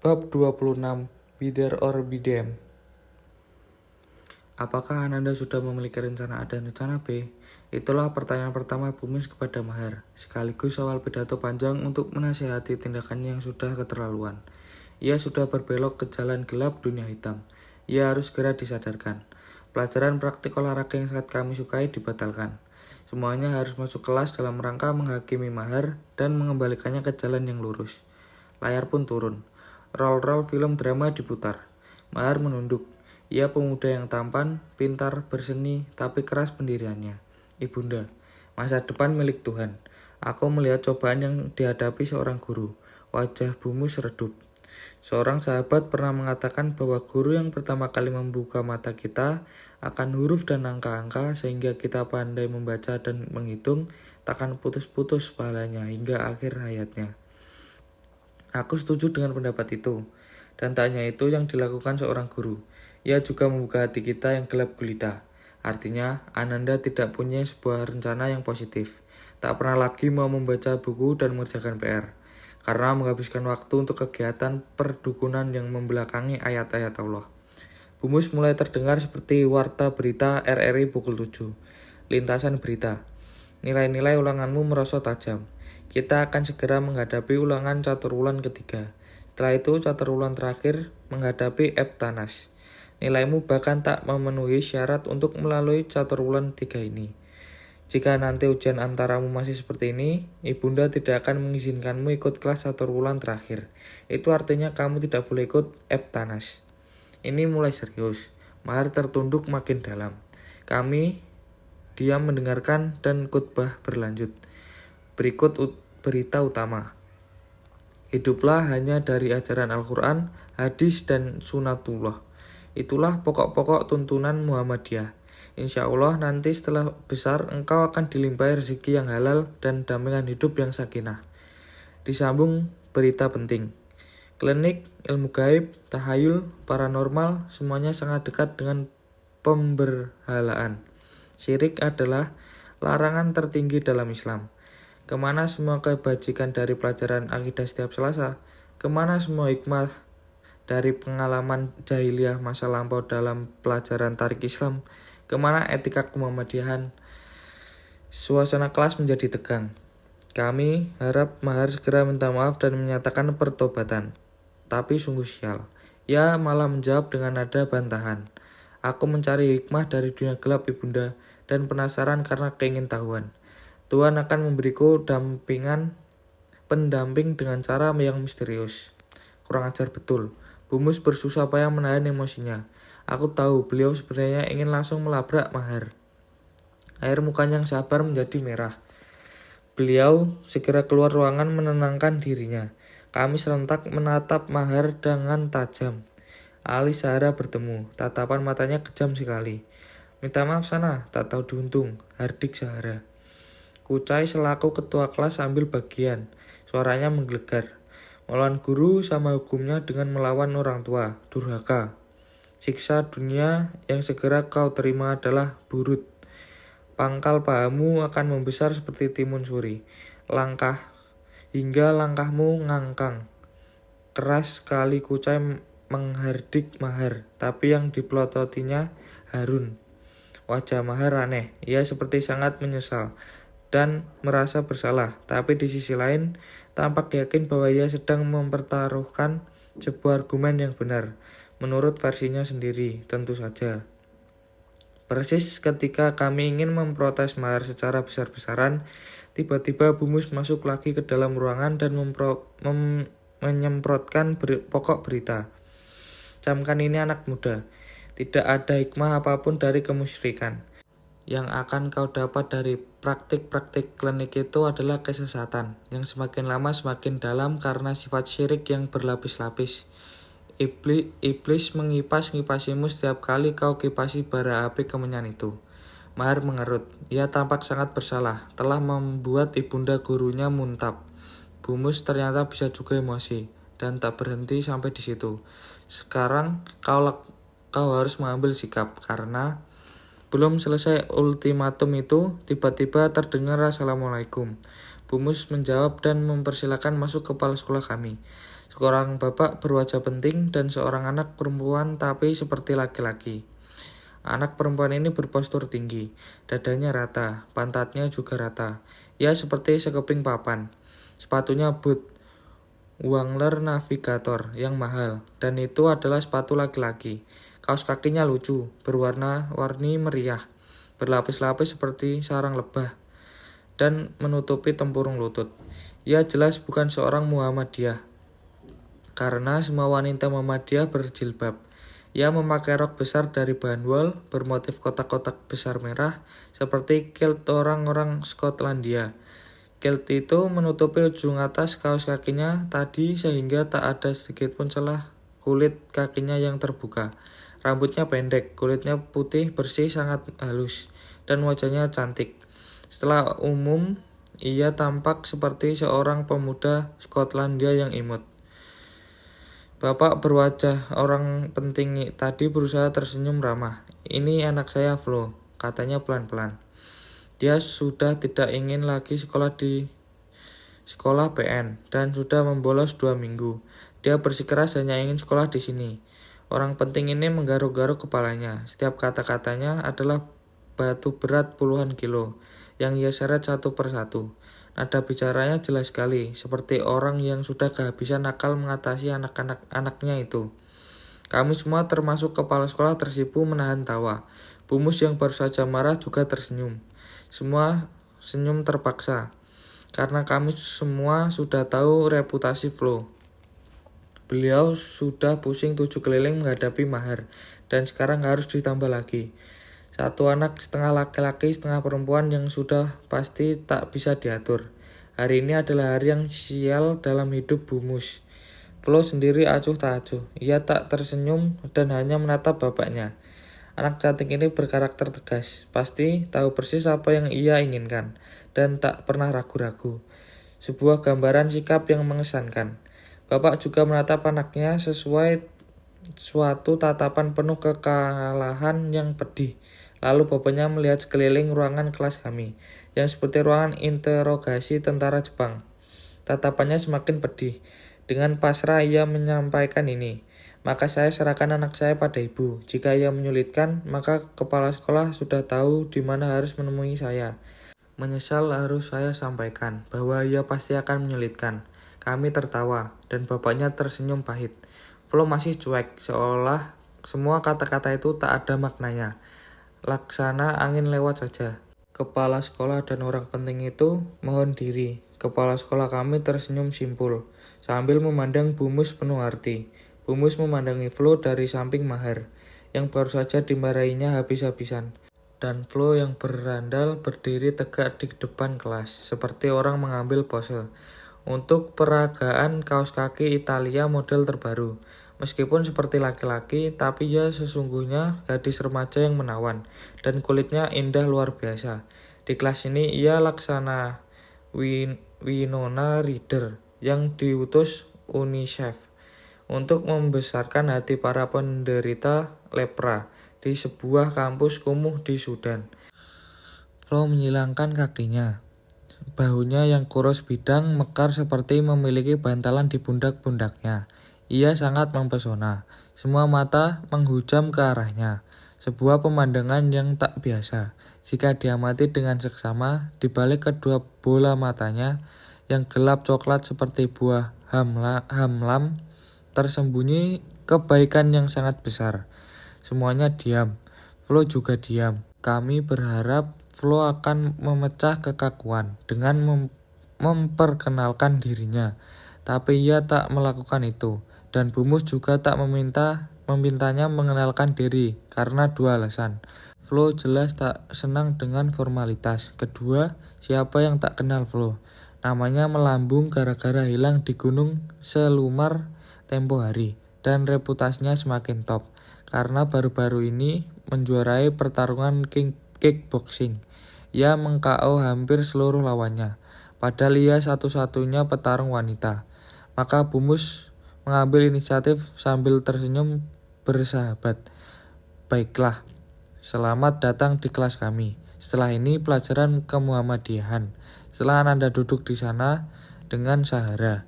Bab 26, Be There or Be Them. Apakah Ananda sudah memiliki rencana A dan rencana B? Itulah pertanyaan pertama Bumus kepada Mahar, sekaligus awal pidato panjang untuk menasihati tindakan yang sudah keterlaluan. Ia sudah berbelok ke jalan gelap dunia hitam. Ia harus segera disadarkan. Pelajaran praktik olahraga yang sangat kami sukai dibatalkan. Semuanya harus masuk kelas dalam rangka menghakimi Mahar dan mengembalikannya ke jalan yang lurus. Layar pun turun. Roll-roll film drama diputar. Mahar menunduk. Ia pemuda yang tampan, pintar, berseni, tapi keras pendiriannya. Ibunda, masa depan milik Tuhan. Aku melihat cobaan yang dihadapi seorang guru. Wajah Bumus redup. Seorang sahabat pernah mengatakan bahwa guru yang pertama kali membuka mata kita akan huruf dan angka-angka sehingga kita pandai membaca dan menghitung, takkan putus-putus pahalanya hingga akhir hayatnya. Aku setuju dengan pendapat itu. Dan tak hanya itu yang dilakukan seorang guru. Ia juga membuka hati kita yang gelap gulita. Artinya, Ananda tidak punya sebuah rencana yang positif. Tak pernah lagi mau membaca buku dan mengerjakan PR. Karena menghabiskan waktu untuk kegiatan perdukunan yang membelakangi ayat-ayat Allah. Bumus mulai terdengar seperti warta berita RRI pukul 7. Lintasan berita. Nilai-nilai ulanganmu merosot tajam. Kita akan segera menghadapi ulangan caturwulan ketiga. Setelah itu caturwulan terakhir menghadapi Eptanas. Nilaimu bahkan tak memenuhi syarat untuk melalui caturwulan 3 ini. Jika nanti ujian antaramu masih seperti ini, ibunda tidak akan mengizinkanmu ikut kelas caturwulan terakhir. Itu artinya kamu tidak boleh ikut Eptanas. Ini mulai serius. Mahar tertunduk makin dalam. Kami diam mendengarkan dan khutbah berlanjut. Berikut berita utama. Hiduplah hanya dari ajaran Al-Quran, hadis, dan sunatullah. Itulah pokok-pokok tuntunan Muhammadiyah. Insya Allah nanti setelah besar engkau akan dilimpahi rezeki yang halal dan dampingan hidup yang sakinah. Disambung berita penting. Klinik, ilmu gaib, tahayul, paranormal, semuanya sangat dekat dengan pemberhalaan. Syirik adalah larangan tertinggi dalam Islam. Kemana semua kebajikan dari pelajaran akidah setiap Selasa? Kemana semua hikmah dari pengalaman jahiliyah masa lampau dalam pelajaran tarik Islam? Kemana etika kemuhammadiyahan? Suasana kelas menjadi tegang. Kami harap Mahar segera minta maaf dan menyatakan pertobatan. Tapi sungguh sial. Ia malah menjawab dengan nada bantahan. Aku mencari hikmah dari dunia gelap ibunda dan penasaran karena keingintahuan. Tuhan akan memberiku pendamping dengan cara yang misterius. Kurang ajar betul. Bumus bersusah payah menahan emosinya. Aku tahu beliau sebenarnya ingin langsung melabrak Mahar. Air mukanya yang sabar menjadi merah. Beliau segera keluar ruangan menenangkan dirinya. Kami serentak menatap Mahar dengan tajam. Alis Sahara bertemu. Tatapan matanya kejam sekali. Minta maaf sana, tak tahu diuntung. Hardik Sahara. Kucai selaku ketua kelas ambil bagian. Suaranya menggelegar. Melawan guru sama hukumnya dengan melawan orang tua. Durhaka. Siksa dunia yang segera kau terima adalah burut. Pangkal pahamu akan membesar seperti timun suri. Hingga langkahmu ngangkang. Keras sekali Kucai menghardik Mahar, tapi yang dipelototinya Harun. Wajah Mahar aneh. Ia seperti sangat menyesal dan merasa bersalah, tapi di sisi lain tampak yakin bahwa ia sedang mempertaruhkan sebuah argumen yang benar, menurut versinya sendiri, tentu saja. Persis ketika kami ingin memprotes Mahar secara besar-besaran, tiba-tiba Bumus masuk lagi ke dalam ruangan dan menyemprotkan pokok berita. Camkan ini anak muda, tidak ada hikmah apapun dari kemusyrikan. Yang akan kau dapat dari praktik-praktik klinik itu adalah kesesatan, yang semakin lama semakin dalam karena sifat syirik yang berlapis-lapis. Iblis mengipas-ngipasimu setiap kali kau kipasi bara api kemenyan itu. Mahar mengerut. Ia tampak sangat bersalah, telah membuat ibunda gurunya muntap. Bumus ternyata bisa juga emosi, dan tak berhenti sampai di situ. Sekarang kau harus mengambil sikap, karena belum selesai ultimatum itu, tiba-tiba terdengar Assalamualaikum. Bumus menjawab dan mempersilakan masuk kepala sekolah kami. Seorang bapak berwajah penting dan seorang anak perempuan tapi seperti laki-laki. Anak perempuan ini berpostur tinggi, dadanya rata, pantatnya juga rata. Ia seperti sekeping papan. Sepatunya boot Wrangler Navigator yang mahal, dan itu adalah sepatu laki-laki. Kaos kakinya lucu, berwarna-warni meriah, berlapis-lapis seperti sarang lebah, dan menutupi tempurung lutut. Ia jelas bukan seorang Muhammadiyah, karena semua wanita Muhammadiyah berjilbab. Ia memakai rok besar dari bahan wol bermotif kotak-kotak besar merah seperti kilt orang-orang Skotlandia. Kilt itu menutupi ujung atas kaos kakinya tadi sehingga tak ada sedikit pun celah kulit kakinya yang terbuka. Rambutnya pendek, kulitnya putih bersih sangat halus, dan wajahnya cantik. Setelah umum, ia tampak seperti seorang pemuda Skotlandia yang imut. Bapak berwajah orang penting tadi berusaha tersenyum ramah. "Ini anak saya Flo," katanya pelan-pelan. Dia sudah tidak ingin lagi sekolah di sekolah PN dan sudah membolos 2 minggu. Dia bersikeras hanya ingin sekolah di sini. Orang penting ini menggaruk-garuk kepalanya. Setiap kata-katanya adalah batu berat puluhan kilo yang ia seret satu persatu. Nada bicaranya jelas sekali, seperti orang yang sudah kehabisan akal mengatasi anak-anaknya itu. Kami semua termasuk kepala sekolah tersipu menahan tawa. Bu Mus yang baru saja marah juga tersenyum. Semua senyum terpaksa, karena kami semua sudah tahu reputasi Flo. Beliau sudah pusing 7 keliling menghadapi Mahar, dan sekarang harus ditambah lagi. Satu anak setengah laki-laki setengah perempuan yang sudah pasti tak bisa diatur. Hari ini adalah hari yang sial dalam hidup Bu Mus. Flo sendiri acuh tak acuh. Ia tak tersenyum dan hanya menatap bapaknya. Anak cantik ini berkarakter tegas, pasti tahu persis apa yang ia inginkan, dan tak pernah ragu-ragu. Sebuah gambaran sikap yang mengesankan. Bapak juga menatap anaknya sesuai suatu tatapan penuh kekalahan yang pedih. Lalu bapaknya melihat sekeliling ruangan kelas kami, yang seperti ruangan interogasi tentara Jepang. Tatapannya semakin pedih. Dengan pasrah ia menyampaikan ini. "Maka saya serahkan anak saya pada ibu. Jika ia menyulitkan, maka kepala sekolah sudah tahu di mana harus menemui saya." Menyesal harus saya sampaikan bahwa ia pasti akan menyulitkan. Kami tertawa, dan bapaknya tersenyum pahit. Flo masih cuek, seolah semua kata-kata itu tak ada maknanya. Laksana angin lewat saja. Kepala sekolah dan orang penting itu mohon diri. Kepala sekolah kami tersenyum simpul, sambil memandang Bu Mus penuh arti. Bu Mus memandangi Flo dari samping Mahar, yang baru saja dimarahinya habis-habisan. Dan Flo yang berandal berdiri tegak di depan kelas, seperti orang mengambil pose. Untuk peragaan kaos kaki Italia model terbaru. Meskipun seperti laki-laki, tapi ia sesungguhnya gadis remaja yang menawan, dan kulitnya indah luar biasa. Di kelas ini ia laksana Winona Ryder yang diutus UNICEF untuk membesarkan hati para penderita lepra di sebuah kampus kumuh di Sudan. Flo menyilangkan kakinya. Bahunya yang kurus bidang mekar seperti memiliki bantalan di pundak-pundaknya. Ia sangat mempesona. Semua mata menghujam ke arahnya. Sebuah pemandangan yang tak biasa. Jika diamati dengan seksama, di balik kedua bola matanya yang gelap coklat seperti buah hamlam, tersembunyi kebaikan yang sangat besar. Semuanya diam. Flo juga diam. Kami berharap Flo akan memecah kekakuan dengan memperkenalkan dirinya. Tapi ia tak melakukan itu. Dan Bu Mus juga tak memintanya mengenalkan diri karena 2 alasan. Flo jelas tak senang dengan formalitas. Kedua, siapa yang tak kenal Flo? Namanya melambung gara-gara hilang di Gunung Selumar tempo hari, dan reputasinya semakin top karena baru-baru ini menjuarai pertarungan kickboxing. Ia meng-KO hampir seluruh lawannya, padahal ia satu-satunya petarung wanita. Maka Bu Mus mengambil inisiatif sambil tersenyum bersahabat. "Baiklah, selamat datang di kelas kami. Setelah ini pelajaran kemuhammadiyahan. Setelah Anda duduk di sana dengan Sahara."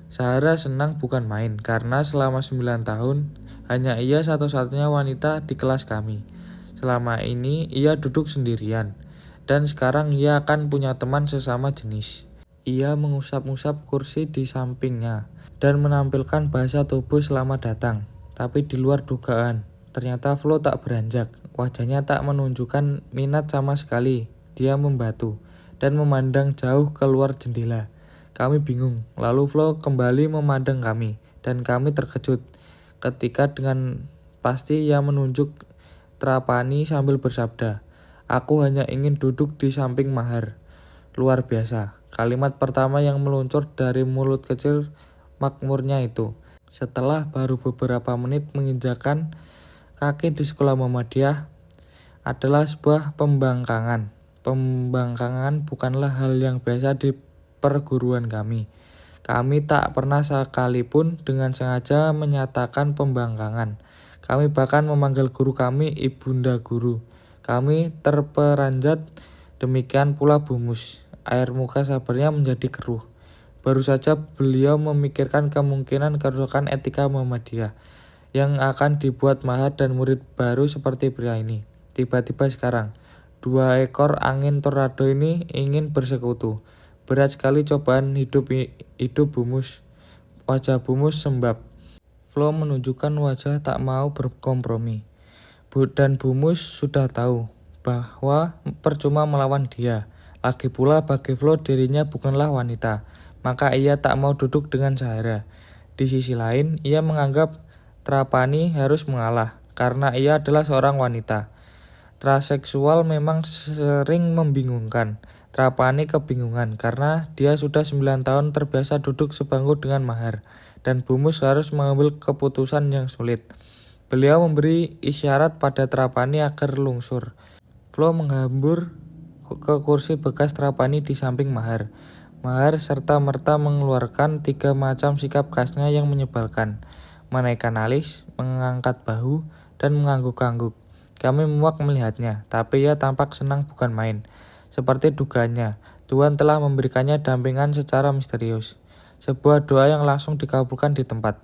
Zahra senang bukan main karena selama 9 tahun hanya ia satu-satunya wanita di kelas kami. Selama ini ia duduk sendirian dan sekarang ia akan punya teman sesama jenis. Ia mengusap-usap kursi di sampingnya dan menampilkan bahasa tubuh selamat datang. Tapi di luar dugaan, ternyata Flo tak beranjak. Wajahnya tak menunjukkan minat sama sekali. Dia membatu dan memandang jauh keluar jendela. Kami bingung, lalu Flo kembali memandang kami, dan kami terkejut ketika dengan pasti ia menunjuk Trapani sambil bersabda, "Aku hanya ingin duduk di samping Mahar." Luar biasa, kalimat pertama yang meluncur dari mulut kecil makmurnya itu. Setelah baru beberapa menit menginjakan kaki di sekolah Muhammadiyah adalah sebuah pembangkangan. Pembangkangan bukanlah hal yang biasa di perguruan kami. Kami tak pernah sekalipun dengan sengaja menyatakan pembangkangan. Kami bahkan memanggil guru kami Ibunda Guru. Kami terperanjat, demikian pula Bu Mus. Air muka sabarnya menjadi keruh. Baru saja beliau memikirkan kemungkinan kerusakan etika Muhammadiyah yang akan dibuat Mahar dan murid baru seperti pria ini. Tiba-tiba sekarang, 2 ekor angin tornado ini ingin bersekutu. Berat sekali cobaan hidup Bumus. Wajah Bumus sembab. Flo menunjukkan wajah tak mau berkompromi. Dan Bumus sudah tahu bahwa percuma melawan dia. Lagi pula bagi Flo dirinya bukanlah wanita. Maka ia tak mau duduk dengan Zahra. Di sisi lain, ia menganggap Trapani harus mengalah karena ia adalah seorang wanita. Transseksual memang sering membingungkan. Trapani kebingungan karena dia sudah 9 tahun terbiasa duduk sebangku dengan Mahar dan Bumus harus mengambil keputusan yang sulit. Beliau memberi isyarat pada Trapani agar lungsur. Flo menghambur ke kursi bekas Trapani di samping Mahar. Mahar serta-merta mengeluarkan 3 macam sikap khasnya yang menyebalkan. Menaikkan alis, mengangkat bahu, dan mengangguk-angguk. Kami muak melihatnya, tapi ia tampak senang bukan main. Seperti dugaannya, Tuhan telah memberikannya dampingan secara misterius. Sebuah doa yang langsung dikabulkan di tempat.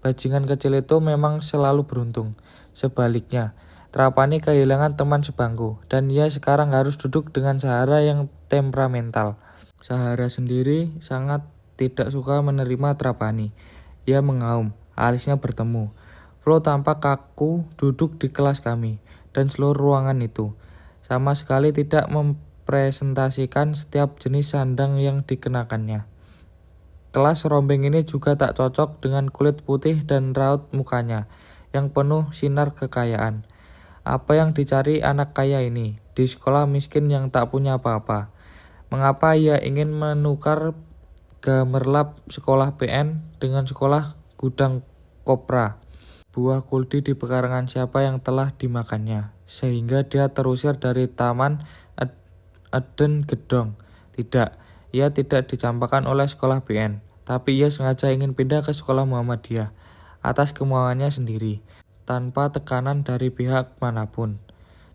Bajingan kecil itu memang selalu beruntung. Sebaliknya, Trapani kehilangan teman sebangku, dan ia sekarang harus duduk dengan Zahra yang temperamental. Zahra sendiri sangat tidak suka menerima Trapani. Ia mengaum, alisnya bertemu. Flo tampak kaku duduk di kelas kami, dan seluruh ruangan itu sama sekali tidak mempresentasikan setiap jenis sandang yang dikenakannya. Kelas rombeng ini juga tak cocok dengan kulit putih dan raut mukanya yang penuh sinar kekayaan. Apa yang dicari anak kaya ini di sekolah miskin yang tak punya apa-apa? Mengapa ia ingin menukar gemerlap sekolah PN dengan sekolah gudang kopra? Buah kuldi di pekarangan siapa yang telah dimakannya, sehingga dia terusir dari Taman Eden Gedong. Tidak, ia tidak dicampakkan oleh sekolah PN, tapi ia sengaja ingin pindah ke sekolah Muhammadiyah atas kemauannya sendiri, tanpa tekanan dari pihak manapun,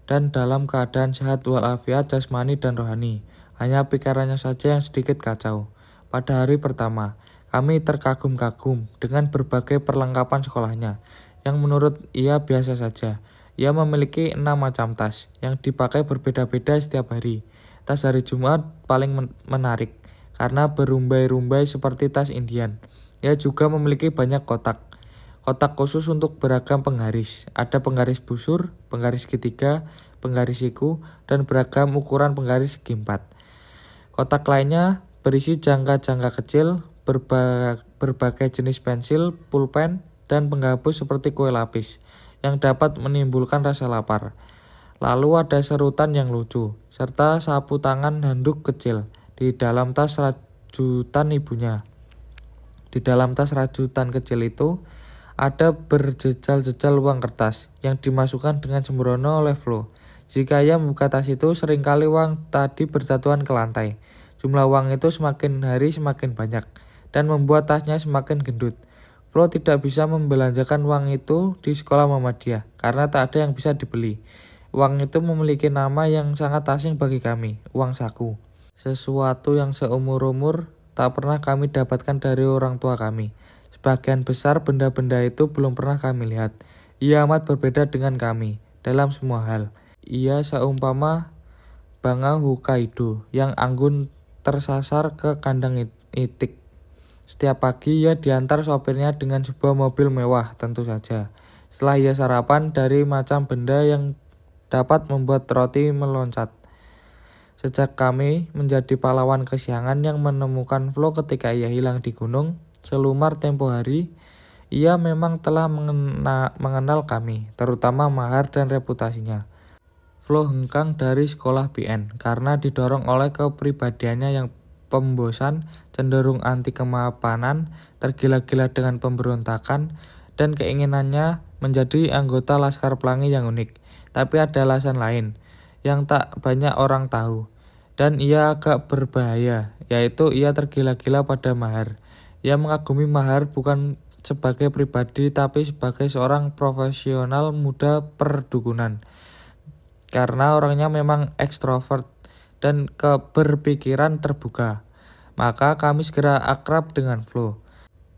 dan dalam keadaan sehat walafiat jasmani dan rohani. Hanya pikirannya saja yang sedikit kacau. Pada hari pertama, kami terkagum-kagum dengan berbagai perlengkapan sekolahnya, yang menurut ia biasa saja. Ia memiliki 6 macam tas, yang dipakai berbeda-beda setiap hari. Tas hari Jumat paling menarik, karena berumbai-rumbai seperti tas Indian. Ia juga memiliki banyak kotak. Kotak khusus untuk beragam penggaris. Ada penggaris busur, penggaris segitiga, penggaris siku, dan beragam ukuran penggaris segi 4. Kotak lainnya berisi jangka-jangka kecil, berbagai jenis pensil, pulpen, dan penghapus seperti kue lapis, yang dapat menimbulkan rasa lapar. Lalu ada serutan yang lucu, serta sapu tangan handuk kecil di dalam tas rajutan ibunya. Di dalam tas rajutan kecil itu, ada berjejal-jejal uang kertas yang dimasukkan dengan sembrono oleh Flo. Jika ia membuka tas itu, seringkali uang tadi berjatuhan ke lantai. Jumlah uang itu semakin hari semakin banyak, dan membuat tasnya semakin gendut. Flo tidak bisa membelanjakan uang itu di sekolah Muhammadiyah, karena tak ada yang bisa dibeli. Uang itu memiliki nama yang sangat asing bagi kami, uang saku. Sesuatu yang seumur-umur tak pernah kami dapatkan dari orang tua kami. Sebagian besar benda-benda itu belum pernah kami lihat. Ia amat berbeda dengan kami dalam semua hal. Ia seumpama banga Hokkaido yang anggun tersasar ke kandang itik. Setiap pagi ia diantar sopirnya dengan sebuah mobil mewah, tentu saja. Setelah ia sarapan dari macam benda yang dapat membuat roti meloncat. Sejak kami menjadi pahlawan kesiangan yang menemukan Flo ketika ia hilang di gunung, selumar tempo hari, ia memang telah mengenal kami, terutama mahar dan reputasinya. Flo hengkang dari sekolah BN karena didorong oleh kepribadiannya yang pembosan, cenderung anti kemapanan, tergila-gila dengan pemberontakan, dan keinginannya menjadi anggota Laskar Pelangi yang unik. Tapi ada alasan lain yang tak banyak orang tahu, dan ia agak berbahaya, yaitu ia tergila-gila pada Mahar. Ia mengagumi Mahar bukan sebagai pribadi, tapi sebagai seorang profesional muda perdukunan. Karena orangnya memang ekstrovert dan berpikiran terbuka, maka kami segera akrab dengan Flo.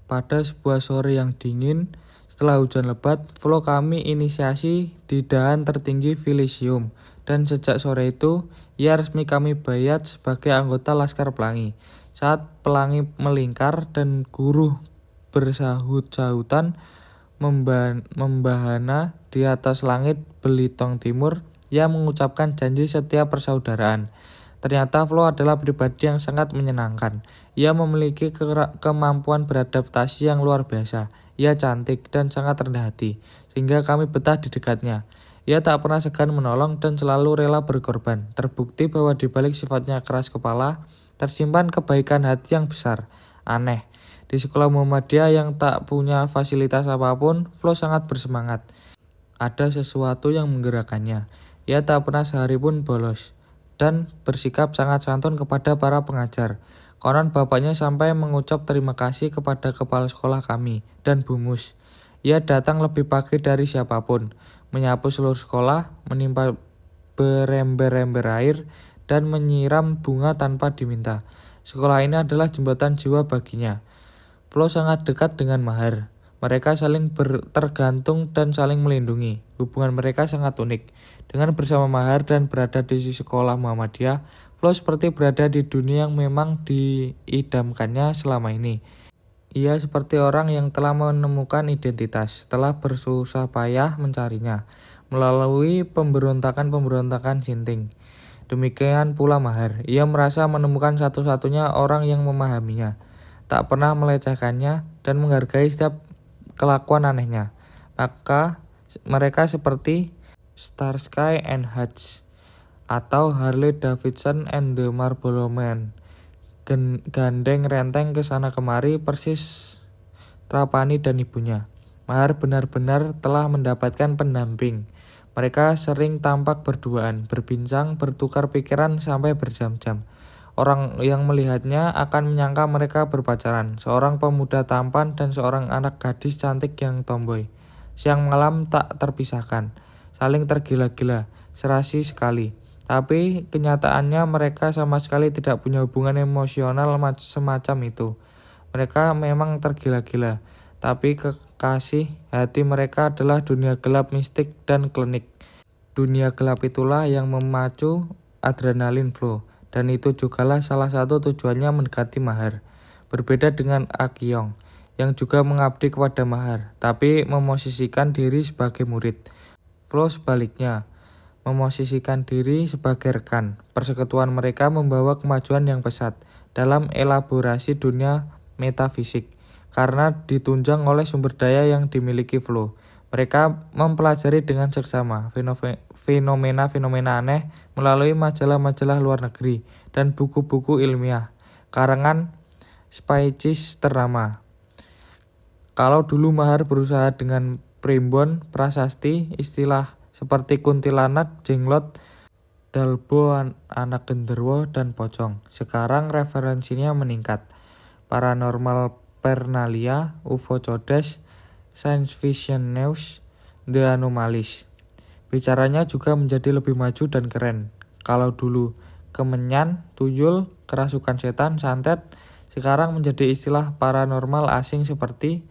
Pada sebuah sore yang dingin, setelah hujan lebat, Flo kami inisiasi di dahan tertinggi Filisium, dan sejak sore itu, ia resmi kami bayat sebagai anggota Laskar Pelangi. Saat pelangi melingkar dan guru bersahut-sahutan membahana di atas langit Belitung Timur, ia mengucapkan janji setia persaudaraan. Ternyata Flo adalah pribadi yang sangat menyenangkan. Ia memiliki kemampuan beradaptasi yang luar biasa. Ia cantik dan sangat rendah hati, sehingga kami betah di dekatnya. Ia tak pernah segan menolong dan selalu rela berkorban. Terbukti bahwa di balik sifatnya keras kepala, tersimpan kebaikan hati yang besar. Aneh, di sekolah Muhammadiyah yang tak punya fasilitas apapun, Flo sangat bersemangat. Ada sesuatu yang menggerakkannya. Ia tak pernah sehari pun bolos dan bersikap sangat santun kepada para pengajar. Konon bapaknya sampai mengucap terima kasih kepada kepala sekolah kami dan Bu Mus. Ia datang lebih pagi dari siapapun, menyapu seluruh sekolah, menimpa berember-ember air, dan menyiram bunga tanpa diminta. Sekolah ini adalah jembatan jiwa baginya. Flo sangat dekat dengan Mahar. Mereka saling tergantung dan saling melindungi. Hubungan mereka sangat unik. Dengan bersama Mahar dan berada di sekolah Muhammadiyah, Flo seperti berada di dunia yang memang diidamkannya selama ini. Ia seperti orang yang telah menemukan identitas, setelah bersusah payah mencarinya, melalui pemberontakan-pemberontakan Sinting. Demikian pula Mahar, ia merasa menemukan satu-satunya orang yang memahaminya, tak pernah melecehkannya, dan menghargai setiap kelakuan anehnya. Maka mereka seperti Starsky and Hutch atau Harley Davidson and the Marlboro Man, gandeng renteng ke sana kemari persis Trapani dan ibunya. Mahar benar-benar telah mendapatkan pendamping. Mereka sering tampak berduaan, berbincang, bertukar pikiran sampai berjam-jam. Orang yang melihatnya akan menyangka mereka berpacaran, seorang pemuda tampan dan seorang anak gadis cantik yang tomboy. Siang malam tak terpisahkan, saling tergila-gila, serasi sekali. Tapi kenyataannya mereka sama sekali tidak punya hubungan emosional semacam itu. Mereka memang tergila-gila, tapi kekasih hati mereka adalah dunia gelap mistik dan klinik. Dunia gelap itulah yang memacu adrenalin Flo. Dan itu jugalah salah satu tujuannya mendekati Mahar. Berbeda dengan Akyong, yang juga mengabdi kepada Mahar, tapi memosisikan diri sebagai murid. Flo sebaliknya, memosisikan diri sebagai rekan. Persekutuan mereka membawa kemajuan yang pesat dalam elaborasi dunia metafisik, karena ditunjang oleh sumber daya yang dimiliki Flo. Mereka mempelajari dengan seksama fenomena-fenomena aneh melalui majalah-majalah luar negeri dan buku-buku ilmiah karangan spesies ternama. Kalau dulu Mahar berusaha dengan primbon, prasasti, istilah seperti kuntilanak, jenglot, dalbo, anak genderuwo, dan pocong. Sekarang referensinya meningkat. Paranormal Pernalia, UFO Codes, Science Fiction News, The Anomalies. Bicaranya juga menjadi lebih maju dan keren. Kalau dulu kemenyan, tuyul, kerasukan setan, santet, sekarang menjadi istilah paranormal asing seperti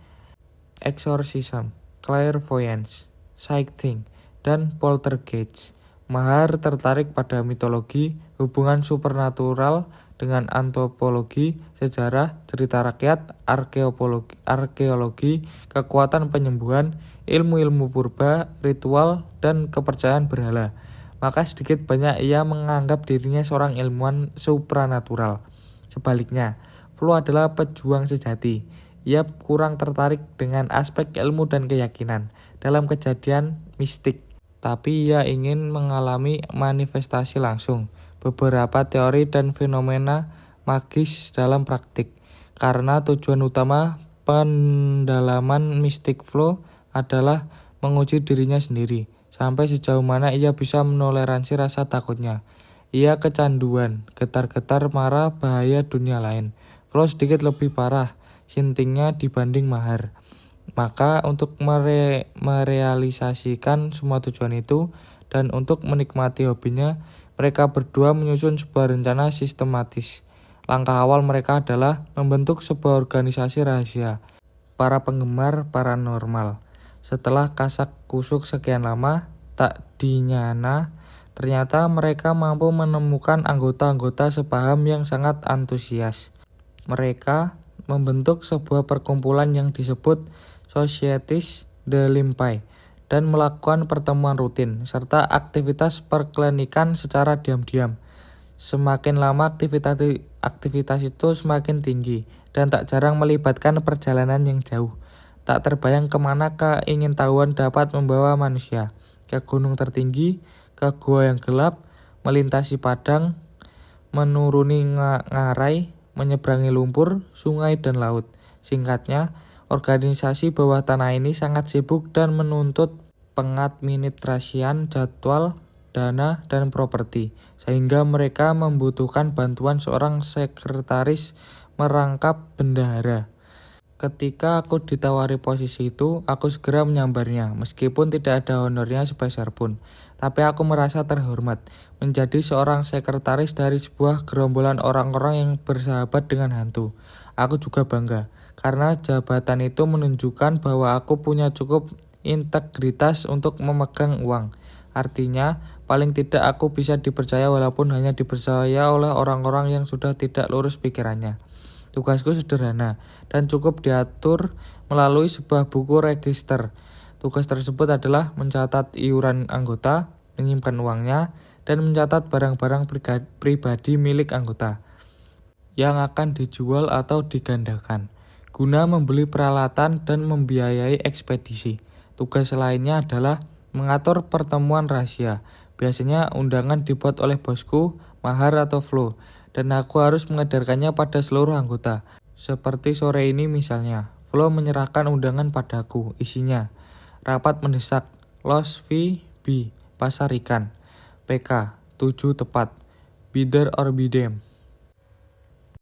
exorcism, clairvoyance, sighting, dan poltergeist. Mahar tertarik pada mitologi, hubungan supernatural dengan antropologi, sejarah, cerita rakyat, arkeologi, kekuatan penyembuhan, ilmu-ilmu purba, ritual, dan kepercayaan berhala. Maka sedikit banyak ia menganggap dirinya seorang ilmuwan supranatural. Sebaliknya, Flo adalah pejuang sejati. Ia kurang tertarik dengan aspek ilmu dan keyakinan dalam kejadian mistik, tapi ia ingin mengalami manifestasi langsung beberapa teori dan fenomena magis dalam praktik. Karena tujuan utama pendalaman mistik Flo adalah menguji dirinya sendiri, sampai sejauh mana ia bisa menoleransi rasa takutnya. Ia kecanduan, getar-getar marah bahaya dunia lain. Flo sedikit lebih parah sintingnya dibanding Mahar. Maka untuk merealisasikan semua tujuan itu dan untuk menikmati hobinya, mereka berdua menyusun sebuah rencana sistematis. Langkah awal mereka adalah membentuk sebuah organisasi rahasia, para penggemar paranormal. Setelah kasak kusuk sekian lama, tak dinyana, ternyata mereka mampu menemukan anggota-anggota sepaham yang sangat antusias. Mereka membentuk sebuah perkumpulan yang disebut Societies de Limpai dan melakukan pertemuan rutin serta aktivitas perklinikan secara diam-diam. Semakin lama aktivitas itu semakin tinggi dan tak jarang melibatkan perjalanan yang jauh. Tak terbayang kemana keingintahuan dapat membawa manusia. Ke gunung tertinggi, ke gua yang gelap, melintasi padang, menuruni ngarai, menyeberangi lumpur, sungai, dan laut. Singkatnya, organisasi bawah tanah ini sangat sibuk dan menuntut pengadministrasian jadwal, dana, dan properti, sehingga mereka membutuhkan bantuan seorang sekretaris merangkap bendahara. Ketika aku ditawari posisi itu, aku segera menyambarnya, meskipun tidak ada honornya sepeser pun. Tapi aku merasa terhormat menjadi seorang sekretaris dari sebuah gerombolan orang-orang yang bersahabat dengan hantu. Aku juga bangga, karena jabatan itu menunjukkan bahwa aku punya cukup integritas untuk memegang uang. Artinya, paling tidak aku bisa dipercaya walaupun hanya dipercaya oleh orang-orang yang sudah tidak lurus pikirannya. Tugasku sederhana dan cukup diatur melalui sebuah buku register. Tugas tersebut adalah mencatat iuran anggota, menyimpan uangnya, dan mencatat barang-barang pribadi milik anggota yang akan dijual atau digandakan, guna membeli peralatan dan membiayai ekspedisi. Tugas lainnya adalah mengatur pertemuan rahasia. Biasanya undangan dibuat oleh bosku, Mahar atau Flo, dan aku harus mengedarkannya pada seluruh anggota. Seperti sore ini misalnya, Flo menyerahkan undangan padaku. Isinya, rapat mendesak, Los VB, Pasar Ikan, PK, 7 tepat, bidder or bidem.